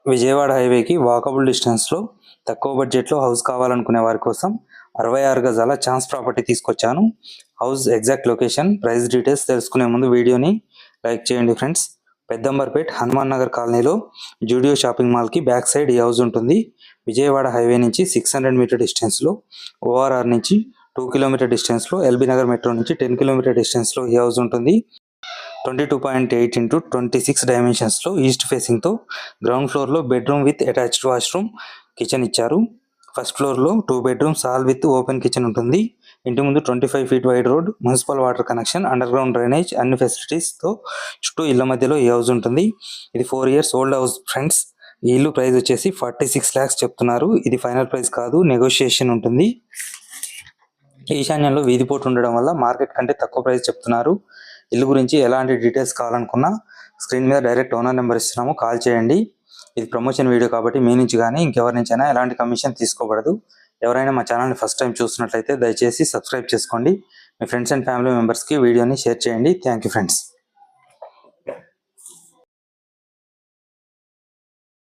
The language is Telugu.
విజయవాడ హైవేకి వాకబుల్ డిస్టెన్స్లో తక్కువ బడ్జెట్లో హౌస్ కావాలనుకునే వారి కోసం 66 గజాల ఛాన్స్ ప్రాపర్టీ తీసుకొచ్చాను. House exact location, price details తెలుసుకునే ముందు వీడియోని లైక్ చేయండి ఫ్రెండ్స్. పెద్దంబర్పేట్ హనుమాన్ నగర్ కాలనీలో జూడియో షాపింగ్ మాల్కి బ్యాక్ సైడ్ ఈ హౌస్ ఉంటుంది. విజయవాడ హైవే నుంచి 600 మీటర్ డిస్టెన్స్లో, ఓఆర్ఆర్ నుంచి 2 కిలోమీటర్ డిస్టెన్స్లో, ఎల్బీ నగర్ మెట్రో నుంచి 10 కిలోమీటర్ డిస్టెన్స్లో ఈ హౌస్ ఉంటుంది. 22.8 into 26 డైమెన్షన్స్లో ఈస్ట్ ఫేసింగ్తో గ్రౌండ్ ఫ్లోర్లో bedroom with attached washroom, kitchen ఇచ్చారు. ఫస్ట్ ఫ్లోర్లో 2 bedrooms hall with open kitchen ఉంటుంది. ఇంటి ముందు 25 feet wide road, municipal water connection, under ground drainage, అన్ని ఫెసిలిటీస్తో చుట్టూ ఇళ్ల మధ్యలో ఈ హౌస్ ఉంటుంది. ఇది 4 years ఓల్డ్ హౌస్ ఫ్రెండ్స్. ఈ ఇల్లు ప్రైస్ వచ్చేసి 46 lakhs చెప్తున్నారు. ఇది ఫైనల్ ప్రైస్ కాదు, నెగోషియేషన్ ఉంటుంది. ఈశాన్యంలో వీధిపోటు ఉండడం వల్ల మార్కెట్ కంటే తక్కువ ప్రైస్ చెప్తున్నారు. ఇల్లు గురించి ఎలాంటి డీటెయిల్స్ కావాలనుకున్నా స్క్రీన్ మీద డైరెక్ట్ ఓనర్ నెంబర్ ఇస్తున్నాము, కాల్ చేయండి. ఇది ప్రమోషన్ వీడియో కాబట్టి మీ నుంచి కానీ ఇంకెవరి నుంచైనా ఎలాంటి కమిషన్ తీసుకోబడదు. ఎవరైనా మా ఛానల్ని ఫస్ట్ టైం చూస్తున్నట్లయితే దయచేసి సబ్స్క్రైబ్ చేసుకోండి. మీ ఫ్రెండ్స్ అండ్ ఫ్యామిలీ మెంబర్స్కి వీడియోని షేర్ చేయండి. Thank you friends.